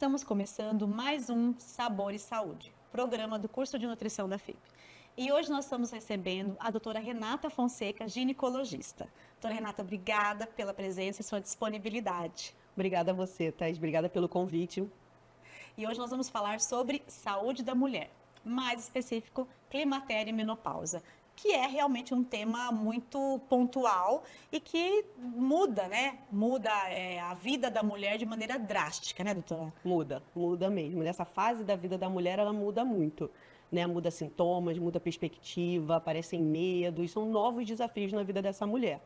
Estamos começando mais um Sabor e Saúde, programa do curso de nutrição da FIP. E hoje nós estamos recebendo a doutora Renata Fonseca, ginecologista. Doutora Renata, obrigada pela presença e sua disponibilidade. Obrigada a você, Thais. Obrigada pelo convite. E hoje nós vamos falar sobre saúde da mulher, mais específico, climatério e menopausa, que é realmente um tema muito pontual e que muda, né? Muda a vida da mulher de maneira drástica, né, doutora? Muda mesmo. Nessa fase da vida da mulher, ela muda muito, né? Muda sintomas, muda perspectiva, aparecem medos, são novos desafios na vida dessa mulher,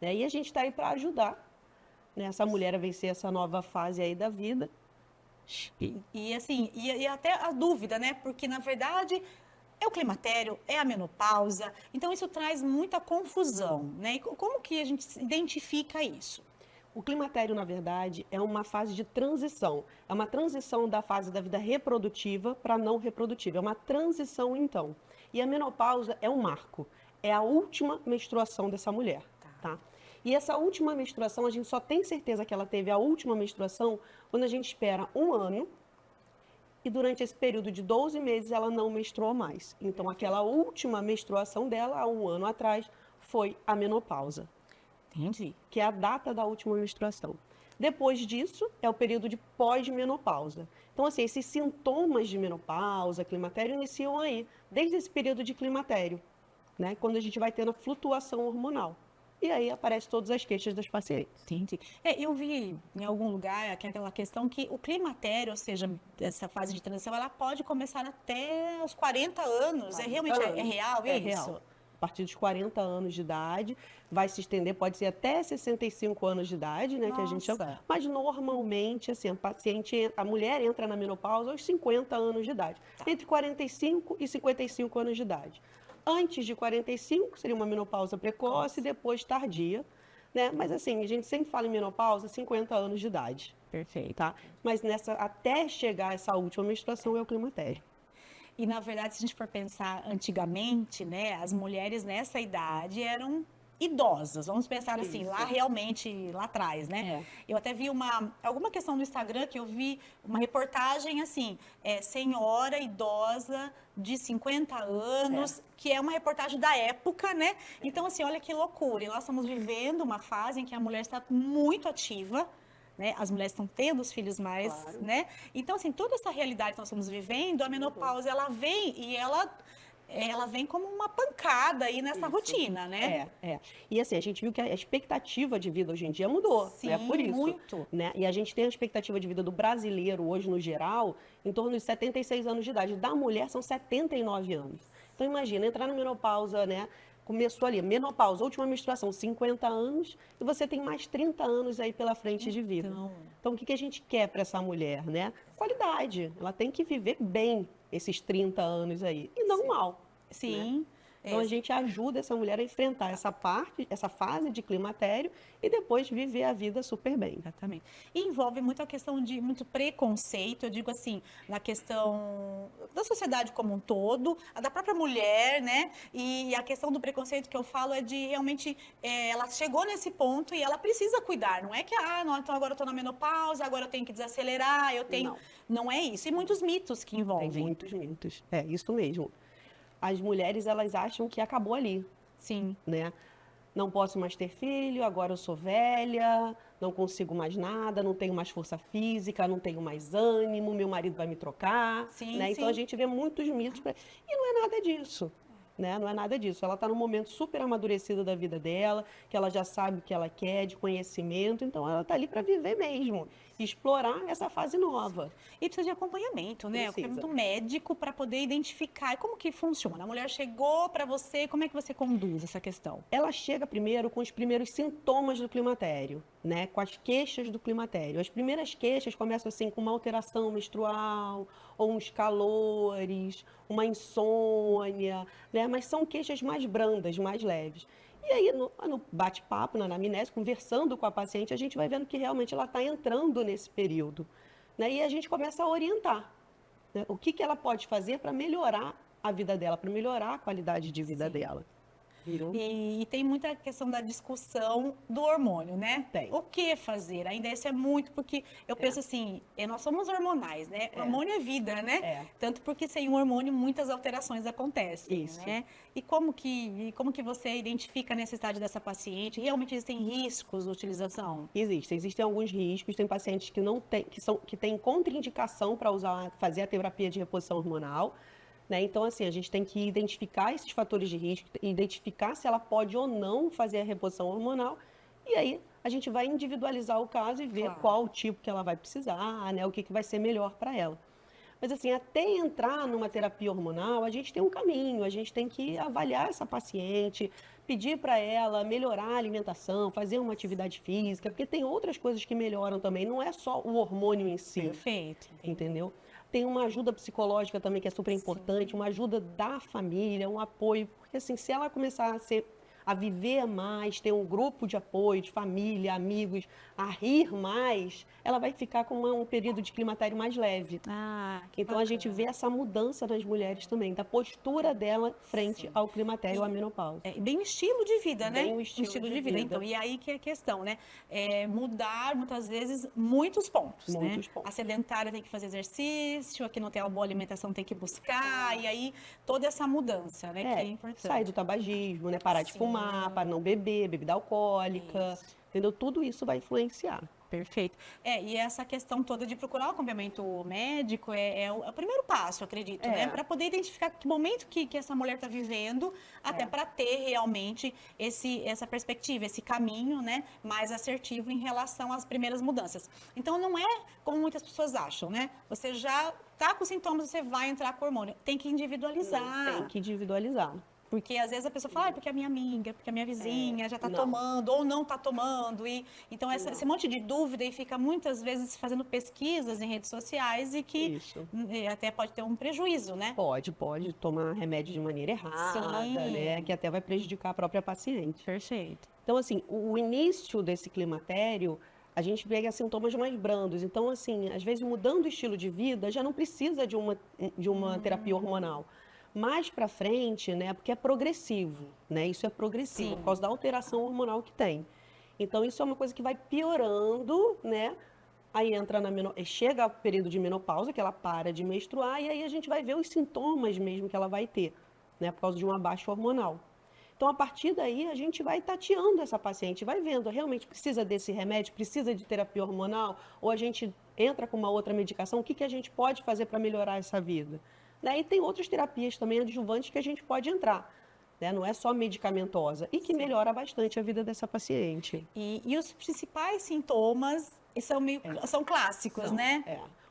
né? E a gente está aí para ajudar, né, essa mulher a vencer essa nova fase aí da vida. E até a dúvida, né? Porque, na verdade, é o climatério, é a menopausa. Então, isso traz muita confusão, né? E como que a gente identifica isso? O climatério, na verdade, é uma fase de transição. É uma transição da fase da vida reprodutiva para não reprodutiva. É uma transição, então. E a menopausa é um marco. É a última menstruação dessa mulher, tá? E essa última menstruação, a gente só tem certeza que ela teve a última menstruação quando a gente espera um ano e durante esse período de 12 meses ela não menstruou mais. Então, aquela última menstruação dela, há um ano atrás, foi a menopausa. Entendi. Que é a data da última menstruação. Depois disso, é o período de pós-menopausa. Então, assim, esses sintomas de menopausa, climatério, iniciam aí, desde esse período de climatério, né? Quando a gente vai tendo a flutuação hormonal. E aí aparecem todas as queixas das pacientes. Entendi. Eu vi em algum lugar aquela questão que o climatério, ou seja, essa fase de transição, ela pode começar até os 40 anos. Realmente é real É isso? real. A partir dos 40 anos de idade, vai se estender, pode ser até 65 anos de idade, né, que a gente chama. Nossa. Mas normalmente, assim, a mulher entra na menopausa aos 50 anos de idade, entre 45 e 55 anos de idade. Antes de 45 seria uma menopausa precoce e depois tardia, né? Mas assim, a gente sempre fala em menopausa 50 anos de idade, Perfeito. tá? Mas até chegar essa última menstruação é o climatério. E, na verdade, se a gente for pensar antigamente, né, as mulheres nessa idade eram idosas, vamos pensar assim, lá realmente, lá atrás, né? Eu até vi alguma questão no Instagram que eu vi uma reportagem assim, senhora idosa de 50 anos, que é uma reportagem da época, né? Então, assim, olha que loucura. E nós estamos vivendo uma fase em que a mulher está muito ativa, né? As mulheres estão tendo os filhos mais, Claro. né? Então, assim, toda essa realidade que nós estamos vivendo, a menopausa, ela vem e ela vem como uma pancada aí nessa rotina, né? E assim, a gente viu que a expectativa de vida hoje em dia mudou, Sim, né? Por isso, muito. né? E a gente tem a expectativa de vida do brasileiro hoje, no geral, em torno de 76 anos de idade. Da mulher, são 79 anos. Então, imagina, entrar na menopausa, né? Começou ali, menopausa, última menstruação, 50 anos, e você tem mais 30 anos aí pela frente de vida. Então, o que a gente quer para essa mulher, né? Qualidade. Ela tem que viver bem esses 30 anos aí, e não mal. Sim. Né? Então, a gente ajuda essa mulher a enfrentar essa fase de climatério e depois viver a vida super bem. Exatamente. E envolve muito a questão de muito preconceito, eu digo assim, na questão da sociedade como um todo, a da própria mulher, né? E a questão do preconceito que eu falo é de realmente, ela chegou nesse ponto e ela precisa cuidar. Não é que, não, então agora eu tô na menopausa, agora eu tenho que desacelerar, eu tenho. Não é isso. E muitos mitos que envolvem. Tem muitos mitos. É isso mesmo. As mulheres, elas acham que acabou ali. Sim. Né? Não posso mais ter filho, agora eu sou velha, não consigo mais nada, não tenho mais força física, não tenho mais ânimo, meu marido vai me trocar. Sim, né? sim. Então a gente vê muitos mitos. E não é nada disso. Né? Não é nada disso. Ela está num momento super amadurecido da vida dela, que ela já sabe o que ela quer, de conhecimento, então ela está ali para viver mesmo, explorar essa fase nova. E precisa de acompanhamento, né? Precisa. Acompanhamento médico para poder identificar. E como que funciona? A mulher chegou para você, como é que você conduz essa questão? Ela chega primeiro com os primeiros sintomas do climatério, né? Com as queixas do climatério. As primeiras queixas começam assim com uma alteração menstrual, ou uns calores, uma insônia, né? Mas são queixas mais brandas, mais leves. E aí, no bate-papo, na anamnese, conversando com a paciente, a gente vai vendo que realmente ela está entrando nesse período. Né? E a gente começa a orientar, né? O que ela pode fazer para melhorar a vida dela, para melhorar a qualidade de vida dela. Viu? E tem muita questão da discussão do hormônio, né? Tem. O que fazer? Ainda isso é muito, porque eu penso assim, nós somos hormonais, né? Hormônio é vida, né? É. Tanto porque sem o hormônio muitas alterações acontecem, Isso. né? E como que você identifica a necessidade dessa paciente? Realmente existem riscos de utilização? Existem alguns riscos, tem pacientes que não têm, que têm contraindicação para fazer a terapia de reposição hormonal, né? Então, assim, a gente tem que identificar esses fatores de risco, identificar se ela pode ou não fazer a reposição hormonal, e aí a gente vai individualizar o caso e ver Claro. qual o tipo que ela vai precisar, né? O que vai ser melhor para ela. Mas assim, até entrar numa terapia hormonal, a gente tem um caminho, a gente tem que avaliar essa paciente, pedir para ela melhorar a alimentação, fazer uma atividade física, porque tem outras coisas que melhoram também, não é só o hormônio em si. Perfeito. Entendeu? Tem uma ajuda psicológica também que é super importante, uma ajuda da família, um apoio, porque assim, se ela começar a viver mais, ter um grupo de apoio, de família, amigos, a rir mais, ela vai ficar com um período de climatério mais leve. Que Então a gente bacana. vê essa mudança nas mulheres também, da postura dela frente ao climatério, à menopausa. Bem estilo de vida, né? Bem o estilo de vida. Então, e aí que é a questão, né? Mudar, muitas vezes, muitos pontos, Muitos né? pontos. A sedentária tem que fazer exercício, a que não tem uma boa alimentação tem que buscar, e aí toda essa mudança, né? Que é importante. Sair do tabagismo, né? Parar de Sim. fumar, para não beber, bebida alcoólica, Isso. entendeu? Tudo isso vai influenciar. Perfeito. E essa questão toda de procurar o acompanhamento médico é o primeiro passo, eu acredito, né? Para poder identificar que momento que essa mulher está vivendo, até para ter realmente essa perspectiva, esse caminho, né, mais assertivo em relação às primeiras mudanças. Então, não é como muitas pessoas acham, né? Você já tá com sintomas, você vai entrar com hormônio. Tem que individualizar. Tem que individualizar. Porque às vezes a pessoa fala, porque a minha amiga, porque a minha vizinha já está não. tomando ou não está tomando. Então, esse monte de dúvida e fica muitas vezes fazendo pesquisas em redes sociais e que Isso. até pode ter um prejuízo, né? Pode tomar remédio de maneira errada, Sim. né? Que até vai prejudicar a própria paciente. Perfeito. Então, assim, o início desse climatério, a gente pega sintomas mais brandos. Então, assim, às vezes mudando o estilo de vida, já não precisa de uma terapia hormonal. Mais para frente, né, porque é progressivo, né? Isso é progressivo, Sim. por causa da alteração hormonal que tem. Então, isso é uma coisa que vai piorando, né? Aí chega o período de menopausa, que ela para de menstruar, e aí a gente vai ver os sintomas mesmo que ela vai ter, né? Por causa de uma baixa hormonal. Então, a partir daí, a gente vai tateando essa paciente, vai vendo, realmente precisa desse remédio, precisa de terapia hormonal, ou a gente entra com uma outra medicação, o que a gente pode fazer para melhorar essa vida? E tem outras terapias também adjuvantes que a gente pode entrar, né? Não é só medicamentosa, e que melhora bastante a vida dessa paciente. E os principais sintomas são clássicos, né?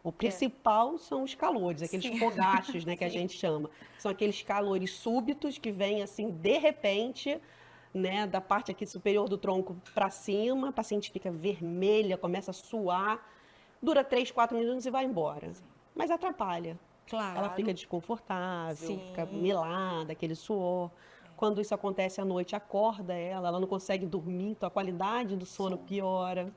O principal são os calores, aqueles Sim. fogachos, né, que a Sim. gente chama. São aqueles calores súbitos que vêm assim de repente, né, da parte aqui superior do tronco para cima, a paciente fica vermelha, começa a suar, dura 3, 4 minutos e vai embora. Mas atrapalha. Claro. Ela fica desconfortável, Sim. fica melada, aquele suor. Quando isso acontece à noite, acorda ela não consegue dormir, então a qualidade do sono piora.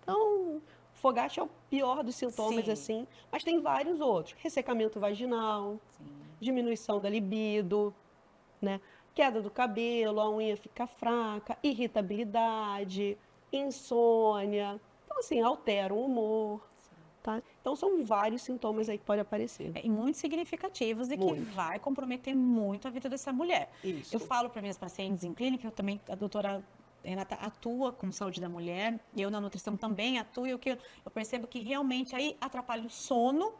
Então, fogacho é o pior dos sintomas, Sim. assim, mas tem vários outros. Ressecamento vaginal, diminuição da libido, né? Queda do cabelo, a unha fica fraca, irritabilidade, insônia. Então, assim, altera o humor. Tá? Então, são vários sintomas aí que podem aparecer. E muito significativos e que Muito. vai comprometer muito a vida dessa mulher. Isso. Eu falo para minhas pacientes em clínica, eu também, a doutora Renata atua com saúde da mulher, eu na nutrição também atuo, e o que eu percebo que realmente aí atrapalha o sono,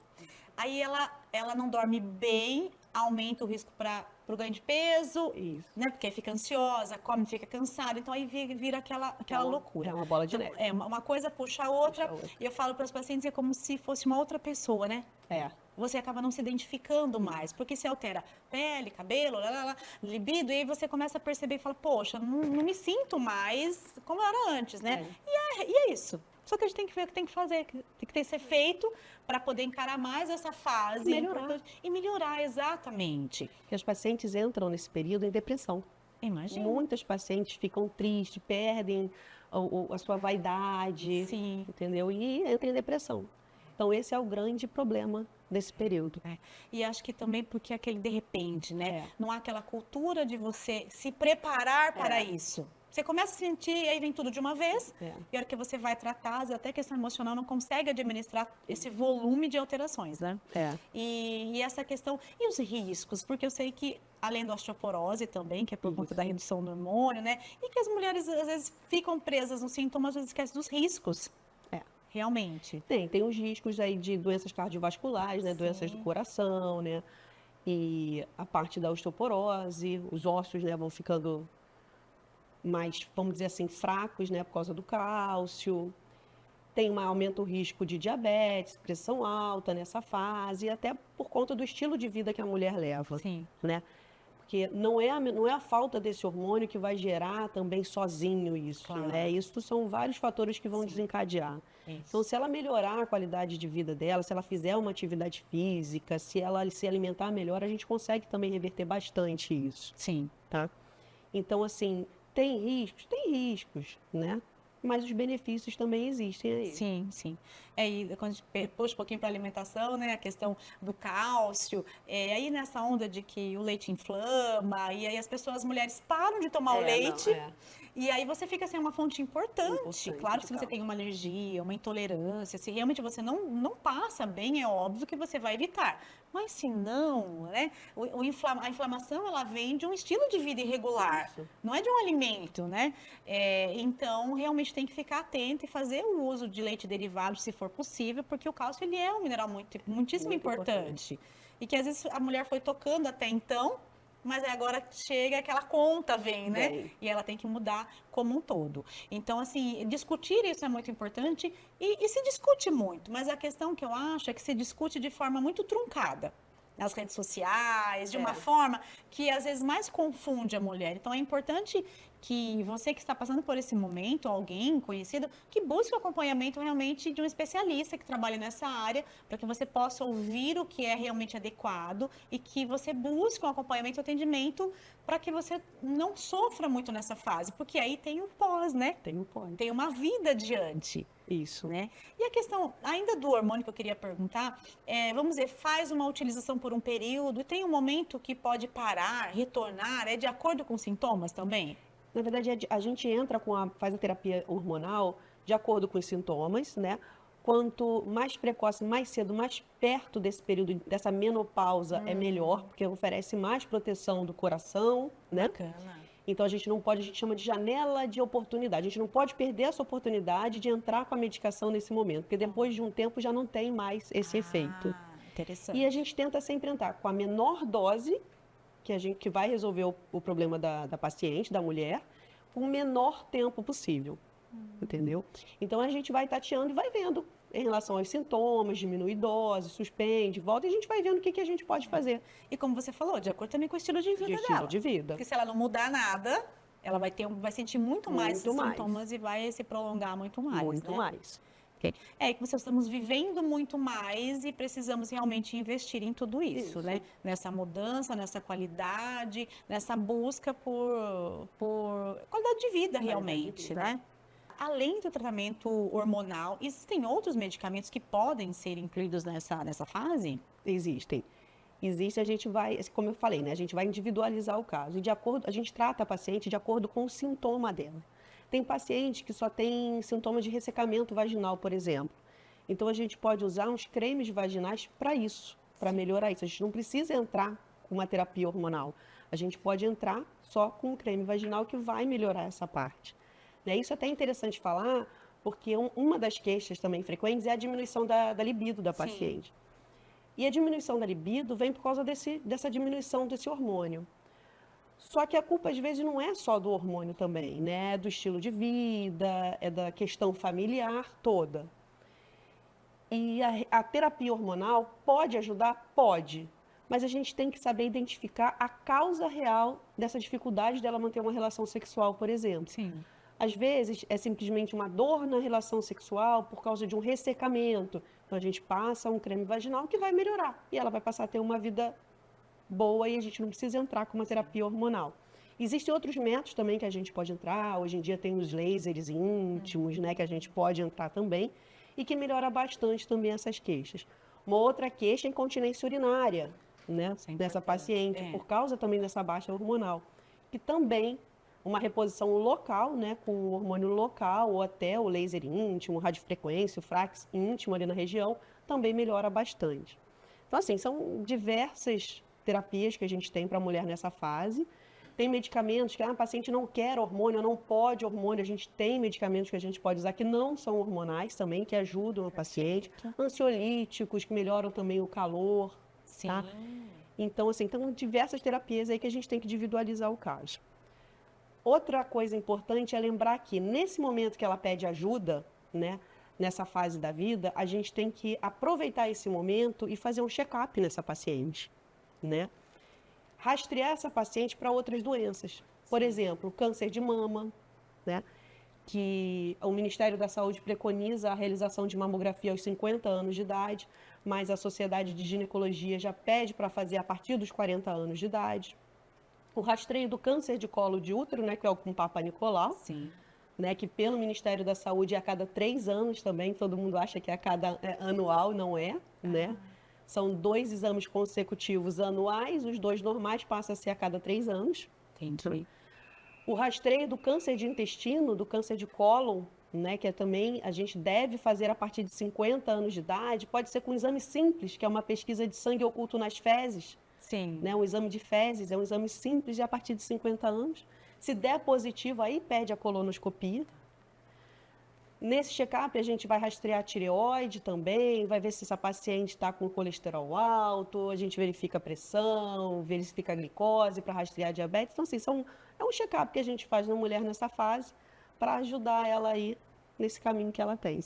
aí ela não dorme bem, aumenta o risco para o ganho de peso, Isso. né? Porque aí fica ansiosa, come, fica cansada, então aí vira aquela loucura. É uma bola de neve. Uma coisa puxa a outra, Puxa a outra. e eu falo para os pacientes, é como se fosse uma outra pessoa, né? Você acaba não se identificando mais, porque se altera pele, cabelo, libido, e aí você começa a perceber e fala, poxa, não me sinto mais como eu era antes, né? E é isso. Só que a gente tem que ver o que tem que fazer, tem que ser feito para poder encarar mais essa fase. E melhorar, exatamente. Porque as pacientes entram nesse período em depressão. Imagina. Muitas pacientes ficam tristes, perdem a sua vaidade, Sim. entendeu? E entram em depressão. Então, esse é o grande problema, desse período. E acho que também porque aquele de repente, né? É. Não há aquela cultura de você se preparar para isso. Você começa a sentir, aí vem tudo de uma vez, e a hora que você vai tratar, às vezes até a questão emocional não consegue administrar esse volume de alterações, né? E essa questão, e os riscos? Porque eu sei que, além da osteoporose também, que é por conta da redução do hormônio, né? E que as mulheres, às vezes, ficam presas nos sintomas, às vezes esquecem dos riscos. Realmente. Tem os riscos aí de doenças cardiovasculares, né? Doenças do coração, né? E a parte da osteoporose, os ossos, né, vão ficando mais, vamos dizer assim, fracos, né, por causa do cálcio. Aumenta o risco de diabetes, pressão alta nessa fase, até por conta do estilo de vida que a mulher leva, né? Porque não é a falta desse hormônio que vai gerar também sozinho isso, né? Isso são vários fatores que vão desencadear. Então, se ela melhorar a qualidade de vida dela, se ela fizer uma atividade física, se ela se alimentar melhor, a gente consegue também reverter bastante isso. Tá? Então, assim, tem riscos, né? Mas os benefícios também existem aí. Sim. E quando a gente puxa um pouquinho para a alimentação, né? A questão do cálcio, aí nessa onda de que o leite inflama, e aí as mulheres param de tomar o leite, e aí você fica sem uma fonte importante. Claro que se você tem uma alergia, uma intolerância, se realmente você não passa bem, é óbvio que você vai evitar. Mas se não, né? A inflamação, ela vem de um estilo de vida irregular, não é de um alimento, né? Então, realmente tem que ficar atento e fazer o uso de leite derivado, se for possível, porque o cálcio, ele é um mineral muitíssimo importante. E que às vezes a mulher foi tocando até então, mas agora chega aquela conta, né? E ela tem que mudar como um todo. Então, assim, discutir isso é muito importante e se discute muito, mas a questão que eu acho é que se discute de forma muito truncada nas redes sociais, de uma forma que às vezes mais confunde a mulher. Então, é importante que você que está passando por esse momento, alguém conhecido, que busque o acompanhamento realmente de um especialista que trabalhe nessa área, para que você possa ouvir o que é realmente adequado e que você busque um acompanhamento e atendimento para que você não sofra muito nessa fase, porque aí tem o pós, né? Tem o pós. Tem uma vida adiante. Isso. Né? E a questão ainda do hormônio que eu queria perguntar, vamos dizer, faz uma utilização por um período e tem um momento que pode parar, retornar, é de acordo com os sintomas também? Na verdade, a gente faz a terapia hormonal de acordo com os sintomas, né? Quanto mais precoce, mais cedo, mais perto desse período, dessa menopausa, é melhor, porque oferece mais proteção do coração, né? Bacana. Então, a gente chama de janela de oportunidade. A gente não pode perder essa oportunidade de entrar com a medicação nesse momento, porque depois de um tempo já não tem mais esse efeito. Interessante. E a gente tenta sempre entrar com a menor dose, que vai resolver o problema da paciente, da mulher, com o menor tempo possível. Entendeu? Então, a gente vai tateando e vai vendo em relação aos sintomas, diminui dose, suspende, volta, e a gente vai vendo o que a gente pode fazer. E como você falou, de acordo também com o estilo de vida dela. Estilo de vida. Porque se ela não mudar nada, ela vai sentir muito mais esses sintomas e vai se prolongar muito mais. Muito mais. Que estamos vivendo muito mais e precisamos realmente investir em tudo isso, né? Nessa mudança, nessa qualidade, nessa busca por qualidade de vida realmente, né? Além do tratamento hormonal, existem outros medicamentos que podem ser incluídos nessa fase? Existem. A gente vai, como eu falei, né? A gente vai individualizar o caso. E a gente trata a paciente de acordo com o sintoma dela. Tem paciente que só tem sintomas de ressecamento vaginal, por exemplo. Então, a gente pode usar uns cremes vaginais para isso, para melhorar isso. A gente não precisa entrar com uma terapia hormonal. A gente pode entrar só com um creme vaginal que vai melhorar essa parte. Isso é até interessante falar, porque uma das queixas também frequentes é a diminuição da libido da paciente. E a diminuição da libido vem por causa dessa diminuição desse hormônio. Só que a culpa, às vezes, não é só do hormônio também, né? É do estilo de vida, é da questão familiar toda. E a terapia hormonal pode ajudar? Pode. Mas a gente tem que saber identificar a causa real dessa dificuldade dela manter uma relação sexual, por exemplo. Às vezes, é simplesmente uma dor na relação sexual por causa de um ressecamento. Então, a gente passa um creme vaginal que vai melhorar. E ela vai passar a ter uma vida boa e a gente não precisa entrar com uma terapia hormonal. Existem outros métodos também que a gente pode entrar. Hoje em dia tem os lasers íntimos, né, que a gente pode entrar também e que melhora bastante também essas queixas. Uma outra queixa é incontinência urinária, né, Isso é dessa importante, paciente, por causa também dessa baixa hormonal. Que também uma reposição local, né, com o hormônio local, ou até o laser íntimo, radiofrequência, o Frax íntimo ali na região, também melhora bastante. Então, assim, são diversas terapias que a gente tem para a mulher nessa fase. Tem medicamentos que a paciente não quer hormônio, não pode hormônio. A gente tem medicamentos que a gente pode usar que não são hormonais também, que ajudam o paciente. Ansiolíticos, que melhoram também o calor. Sim. Tá? Então, assim, tem diversas terapias aí que a gente tem que individualizar o caso. Outra coisa importante é lembrar que, nesse momento que ela pede ajuda, né, nessa fase da vida, a gente tem que aproveitar esse momento e fazer um check-up nessa paciente, né? Rastrear essa paciente para outras doenças. Por exemplo, câncer de mama, né? Que o Ministério da Saúde preconiza a realização de mamografia aos 50 anos de idade, mas a Sociedade de Ginecologia já pede para fazer a partir dos 40 anos de idade. O rastreio do câncer de colo de útero, né, que é o com Papa Nicolau, Sim. né, que pelo Ministério da Saúde é a cada 3 anos também, todo mundo acha que é a cada anual, não é, né? São 2 exames consecutivos anuais, os 2 normais passam a ser a cada 3 anos. Entendi. O rastreio do câncer de intestino, do câncer de cólon, né, que também a gente deve fazer a partir de 50 anos de idade, pode ser com um exame simples, que é uma pesquisa de sangue oculto nas fezes. Sim. Né, um exame de fezes, é um exame simples e a partir de 50 anos. Se der positivo, aí pede a colonoscopia. Nesse check-up, a gente vai rastrear a tireoide também, vai ver se essa paciente está com colesterol alto, a gente verifica a pressão, verifica a glicose para rastrear a diabetes. Então, assim, é um check-up que a gente faz na mulher nessa fase para ajudar ela aí nesse caminho que ela tem.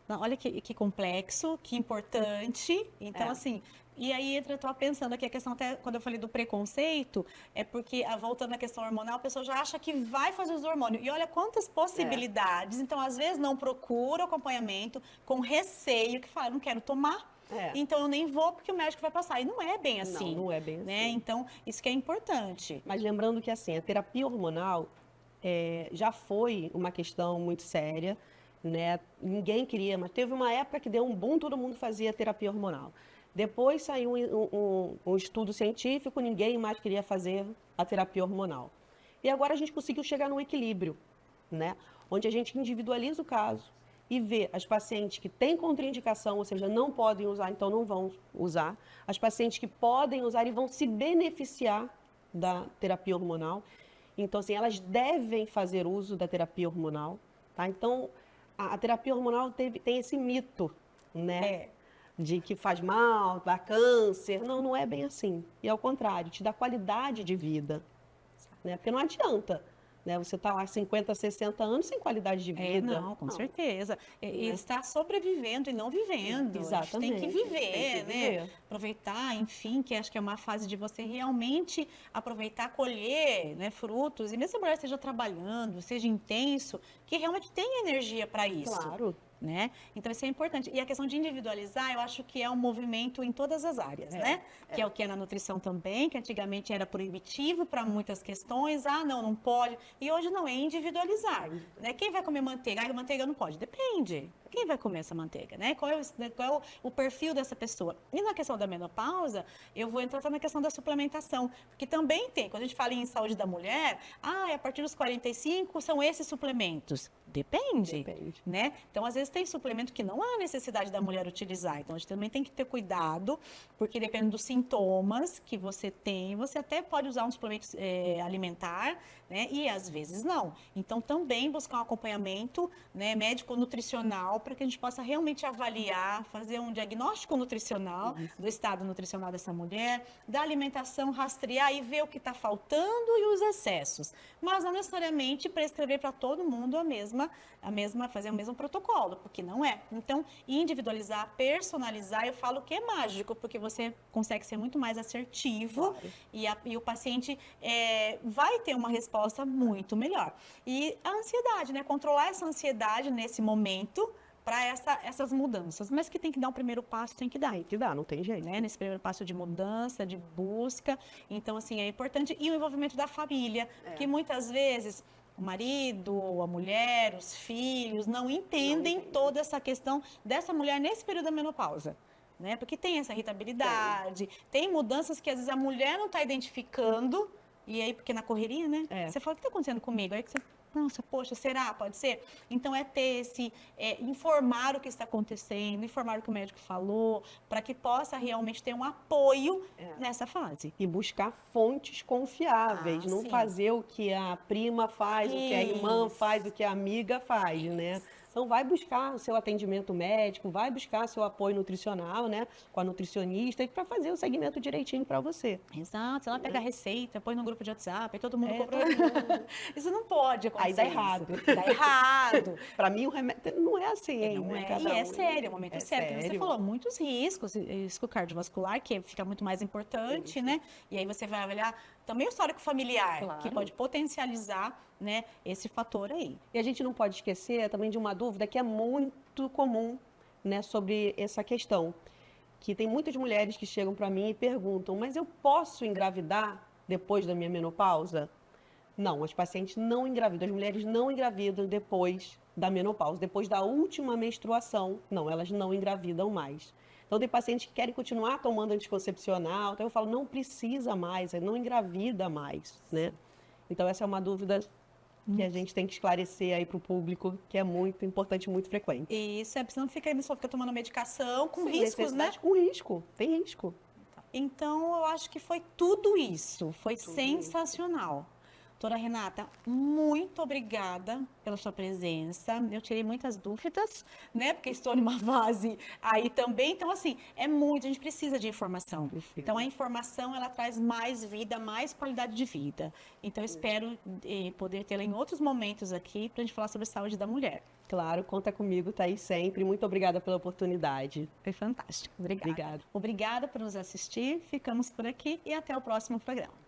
Não, olha que complexo, que importante. Então, assim, e aí eu estava pensando aqui a questão, até quando eu falei do preconceito, é porque, voltando à questão hormonal, a pessoa já acha que vai fazer os hormônios. E olha quantas possibilidades. Então, às vezes, não procura o acompanhamento com receio, que fala, não quero tomar. Então, eu nem vou porque o médico vai passar. E não é bem assim. Não é bem né? assim. Então, isso que é importante. Mas lembrando que, assim, a terapia hormonal já foi uma questão muito séria, né? Ninguém queria, mas teve uma época que deu um boom, todo mundo fazia terapia hormonal. Depois saiu um estudo científico, ninguém mais queria fazer a terapia hormonal. E agora a gente conseguiu chegar num equilíbrio, né? Onde a gente individualiza o caso e vê as pacientes que têm contraindicação, ou seja, não podem usar, então não vão usar. As pacientes que podem usar e vão se beneficiar da terapia hormonal. Então, assim, elas devem fazer uso da terapia hormonal, tá? Então, a terapia hormonal tem esse mito, né? De que faz mal, dá câncer. Não, não é bem assim. E ao contrário, te dá qualidade de vida, né? Porque não adianta, né? Você tá lá 50, 60 anos sem qualidade de vida. Não, com certeza. E está sobrevivendo e não vivendo. Exatamente. A gente tem que viver, né? Aproveitar, enfim, que acho que é uma fase de você realmente aproveitar, colher, né, frutos. E mesmo se a mulher esteja trabalhando, seja intenso, que realmente tenha energia para isso. Claro. Né? Então, isso é importante. E a questão de individualizar, eu acho que é um movimento em todas as áreas, né? Que é o que é na nutrição também, que antigamente era proibitivo para muitas questões. Não pode. E hoje não, é individualizar. Né? Quem vai comer manteiga? A manteiga não pode. Depende. Quem vai comer essa manteiga, né? Qual é o perfil dessa pessoa? E na questão da menopausa, eu vou entrar na questão da suplementação, porque também tem, quando a gente fala em saúde da mulher, a partir dos 45 são esses suplementos. Depende, né? Então, às vezes tem suplemento que não há necessidade da mulher utilizar. Então, a gente também tem que ter cuidado, porque dependendo dos sintomas que você tem, você até pode usar um suplemento alimentar, né? E às vezes não. Então, também buscar um acompanhamento, né, médico-nutricional, para que a gente possa realmente avaliar, fazer um diagnóstico nutricional do estado nutricional dessa mulher, da alimentação, rastrear e ver o que está faltando e os excessos. Mas não necessariamente prescrever para todo mundo fazer o mesmo protocolo, porque não é. Então, individualizar, personalizar, eu falo que é mágico, porque você consegue ser muito mais assertivo e o paciente vai ter uma resposta muito melhor. E a ansiedade, né? Controlar essa ansiedade nesse momento para essas mudanças, mas que tem que dar o primeiro passo, tem que dar. Tem que dar, não tem jeito. Né? Nesse primeiro passo de mudança, de busca. Então, assim, é importante. E o envolvimento da família, que muitas vezes o marido, a mulher, os filhos não entendem toda essa questão dessa mulher nesse período da menopausa. né? Porque tem essa irritabilidade, tem mudanças que às vezes a mulher não está identificando, e aí, porque na correria, né? Você fala, o que está acontecendo comigo? Aí que você, nossa, poxa, será? Pode ser? Então, é ter informar o que está acontecendo, informar o que o médico falou, para que possa realmente ter um apoio nessa fase. E buscar fontes confiáveis, não sim. fazer o que a prima faz, o que a irmã faz, o que a amiga faz, né? Então, vai buscar o seu atendimento médico, vai buscar seu apoio nutricional, né? Com a nutricionista, para fazer o segmento direitinho para você. Exato. Ela pega a receita, põe no grupo de WhatsApp, aí todo mundo compra tudo. Isso não pode acontecer. Aí dá errado. Dá errado. Para mim, o remédio não é assim, hein? Não é. Cada E é um. sério, é um momento sério. Porque você sério. falou, muitos riscos, risco cardiovascular, que fica muito mais importante, né? E aí você vai avaliar também o histórico familiar, que pode potencializar, né, esse fator aí. E a gente não pode esquecer também de uma dúvida que é muito comum, né, sobre essa questão. Que tem muitas mulheres que chegam para mim e perguntam, mas eu posso engravidar depois da minha menopausa? Não, as pacientes não engravidam, as mulheres não engravidam depois da menopausa, depois da última menstruação. Não, elas não engravidam mais. Então, tem pacientes que querem continuar tomando anticoncepcional, então eu falo, não precisa mais, não engravida mais, né? Então, essa é uma dúvida que a gente tem que esclarecer aí para o público, que é muito importante, muito frequente. Isso, é precisando ficar só fica tomando medicação com Sim, riscos, né? Com risco, tem risco. Então, eu acho que foi tudo isso. Foi sensacional. Doutora Renata, muito obrigada pela sua presença. Eu tirei muitas dúvidas, né? Porque estou numa fase aí também. Então, assim, a gente precisa de informação. Então, a informação, ela traz mais vida, mais qualidade de vida. Então, eu espero poder tê-la em outros momentos aqui para a gente falar sobre saúde da mulher. Claro, conta comigo, tá aí sempre. Muito obrigada pela oportunidade. Foi fantástico. Obrigada. Obrigada. Obrigada por nos assistir. Ficamos por aqui e até o próximo programa.